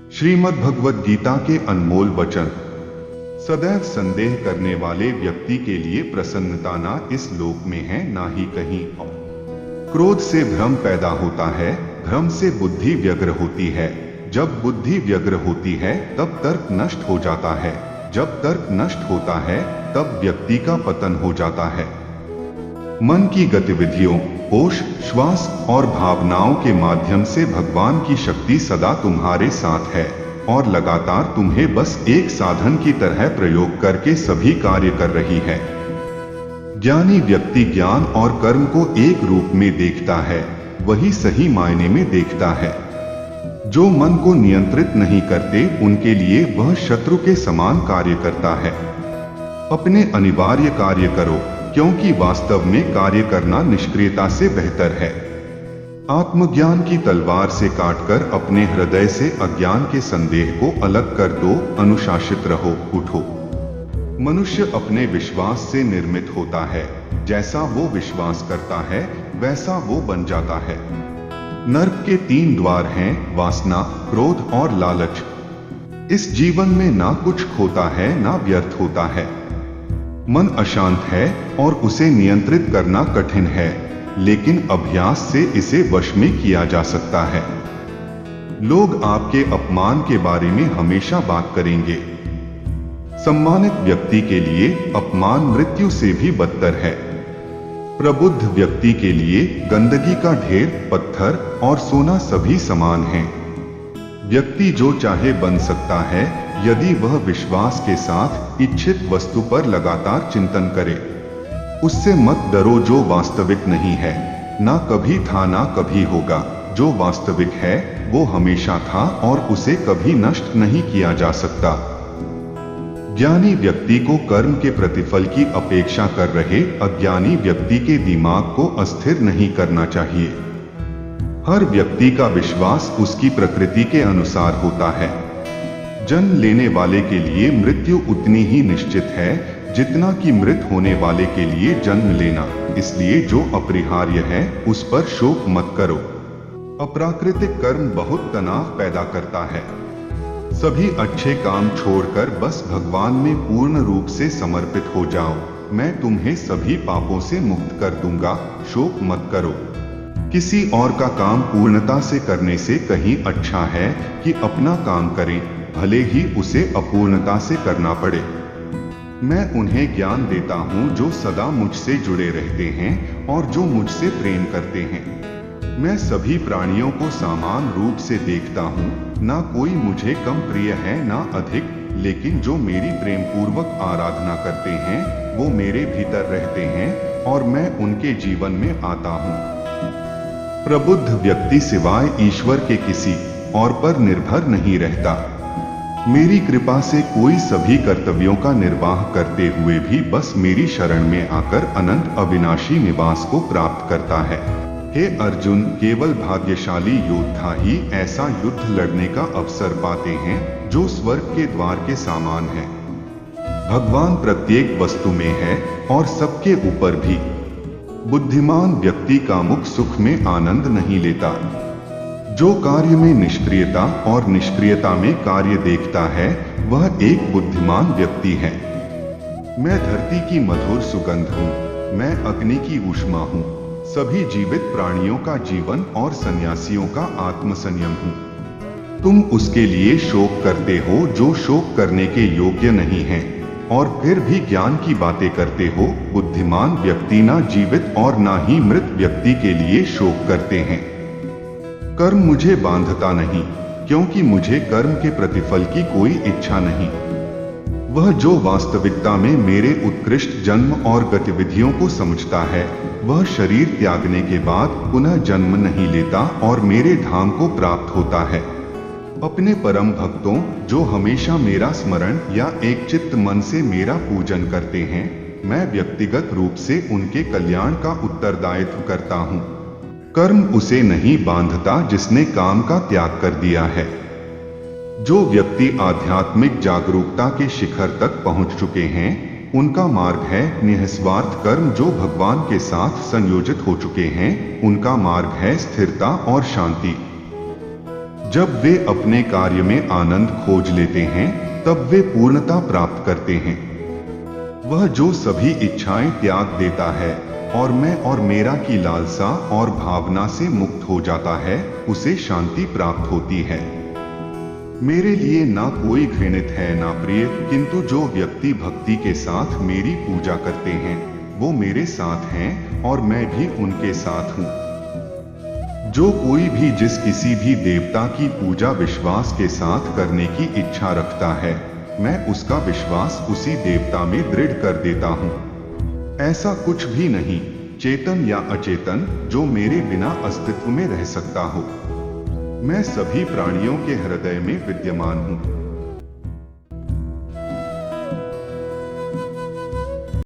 श्रीमद् भगवद गीता के अनमोल वचन। सदैव संदेह करने वाले व्यक्ति के लिए प्रसन्नता ना इस लोक में है ना ही कहीं और। क्रोध से भ्रम पैदा होता है, भ्रम से बुद्धि व्यग्र होती है, जब बुद्धि व्यग्र होती है तब तर्क नष्ट हो जाता है, जब तर्क नष्ट होता है तब व्यक्ति का पतन हो जाता है। मन की गतिविधियों, होश, श्वास और भावनाओं के माध्यम से भगवान की शक्ति सदा तुम्हारे साथ है और लगातार तुम्हें बस एक साधन की तरह प्रयोग करके सभी कार्य कर रही है। ज्ञानी व्यक्ति ज्ञान और कर्म को एक रूप में देखता है, वही सही मायने में देखता है। जो मन को नियंत्रित नहीं करते उनके लिए वह शत्रु के समान कार्य करता है। अपने अनिवार्य कार्य करो, क्योंकि वास्तव में कार्य करना निष्क्रियता से बेहतर है। आत्मज्ञान की तलवार से काटकर अपने हृदय से अज्ञान के संदेह को अलग कर दो। अनुशासित रहो, उठो। मनुष्य अपने विश्वास से निर्मित होता है, जैसा वो विश्वास करता है वैसा वो बन जाता है। नर्क के 3 द्वार हैं, वासना, क्रोध और लालच। इस जीवन में ना कुछ खोता है ना व्यर्थ होता है। मन अशांत है और उसे नियंत्रित करना कठिन है, लेकिन अभ्यास से इसे वश में किया जा सकता है। लोग आपके अपमान के बारे में हमेशा बात करेंगे। सम्मानित व्यक्ति के लिए अपमान मृत्यु से भी बदतर है। प्रबुद्ध व्यक्ति के लिए गंदगी का ढेर, पत्थर और सोना सभी समान हैं। व्यक्ति जो चाहे बन सकता है यदि वह विश्वास के साथ इच्छित वस्तु पर लगातार चिंतन करे। उससे मत डरो जो वास्तविक नहीं है, ना कभी था ना कभी होगा। जो वास्तविक है वो हमेशा था और उसे कभी नष्ट नहीं किया जा सकता। ज्ञानी व्यक्ति को कर्म के प्रतिफल की अपेक्षा कर रहे अज्ञानी व्यक्ति के दिमाग को अस्थिर नहीं करना चाहिए। हर व्यक्ति का विश्वास उसकी प्रकृति के अनुसार होता है। जन्म लेने वाले के लिए मृत्यु उतनी ही निश्चित है जितना कि मृत होने वाले के लिए जन्म लेना। इसलिए जो अपरिहार्य है उस पर शोक मत करो। अप्राकृतिक कर्म बहुत तनाव पैदा करता है। सभी अच्छे काम छोड़कर बस भगवान में पूर्ण रूप से समर्पित हो जाओ। मैं तुम्हें सभी पापों से मुक्त कर दूंगा, शोक मत करो। किसी और का काम पूर्णता से करने से कहीं अच्छा है कि अपना काम करें, भले ही उसे अपूर्णता से करना पड़े। मैं उन्हें ज्ञान देता हूँ जो सदा मुझसे जुड़े रहते हैं और जो मुझसे प्रेम करते हैं। मैं सभी प्राणियों को समान रूप से देखता हूँ, ना कोई मुझे कम प्रिय है ना अधिक, लेकिन जो मेरी प्रेम पूर्वक आराधना करते हैं वो मेरे भीतर रहते हैं और मैं उनके जीवन में आता हूँ। प्रबुद्ध व्यक्ति सिवाय ईश्वर के किसी और पर निर्भर नहीं रहता। मेरी कृपा से कोई सभी कर्तव्यों का निर्वाह करते हुए भी बस मेरी शरण में आकर अनंत अविनाशी निवास को प्राप्त करता है। हे अर्जुन, केवल भाग्यशाली योद्धा ही ऐसा युद्ध लड़ने का अवसर पाते हैं जो स्वर्ग के द्वार के समान है। भगवान प्रत्येक वस्तु में है और सबके ऊपर भी। बुद्धिमान व्यक्ति का मुख सुख में आनंद नहीं लेता। जो कार्य में निष्क्रियता और निष्क्रियता में कार्य देखता है वह एक बुद्धिमान व्यक्ति है। मैं धरती की मधुर सुगंध हूँ, मैं अग्नि की ऊष्मा हूँ, सभी जीवित प्राणियों का जीवन और सन्यासियों का आत्मसंयम हूँ। तुम उसके लिए शोक करते हो जो शोक करने के योग्य नहीं है और फिर भी ज्ञान की बातें करते हो। बुद्धिमान व्यक्ति ना जीवित और ना ही मृत व्यक्ति के लिए शोक करते हैं। कर्म मुझे बांधता नहीं, क्योंकि मुझे कर्म के प्रतिफल की कोई इच्छा नहीं। वह जो वास्तविकता में मेरे उत्कृष्ट जन्म और गतिविधियों को समझता है वह शरीर त्यागने के बाद पुनः जन्म नहीं लेता और मेरे धाम को प्राप्त होता है। अपने परम भक्तों जो हमेशा मेरा स्मरण या एक चित्त मन से मेरा पूजन करते हैं, मैं व्यक्तिगत रूप से उनके कल्याण का उत्तरदायित्व करता हूँ। कर्म उसे नहीं बांधता जिसने काम का त्याग कर दिया है। जो व्यक्ति आध्यात्मिक जागरूकता के शिखर तक पहुंच चुके हैं उनका मार्ग है निस्वार्थ कर्म। जो भगवान के साथ संयोजित हो चुके हैं उनका मार्ग है स्थिरता और शांति। जब वे अपने कार्य में आनंद खोज लेते हैं तब वे पूर्णता प्राप्त करते हैं। वह जो सभी इच्छाएं त्याग देता है और मैं और मेरा की लालसा और भावना से मुक्त हो जाता है, उसे शांति प्राप्त होती है। मेरे लिए ना कोई घृणित है ना प्रिय, किंतु जो व्यक्ति भक्ति के साथ मेरी पूजा करते हैं वो मेरे साथ हैं और मैं भी उनके साथ हूँ। जो कोई भी जिस किसी भी देवता की पूजा विश्वास के साथ करने की इच्छा रखता है, मैं उसका विश्वास उसी देवता में दृढ़ कर देता हूँ। ऐसा कुछ भी नहीं, चेतन या अचेतन, जो मेरे बिना अस्तित्व में रह सकता हो। मैं सभी प्राणियों के हृदय में विद्यमान हूँ।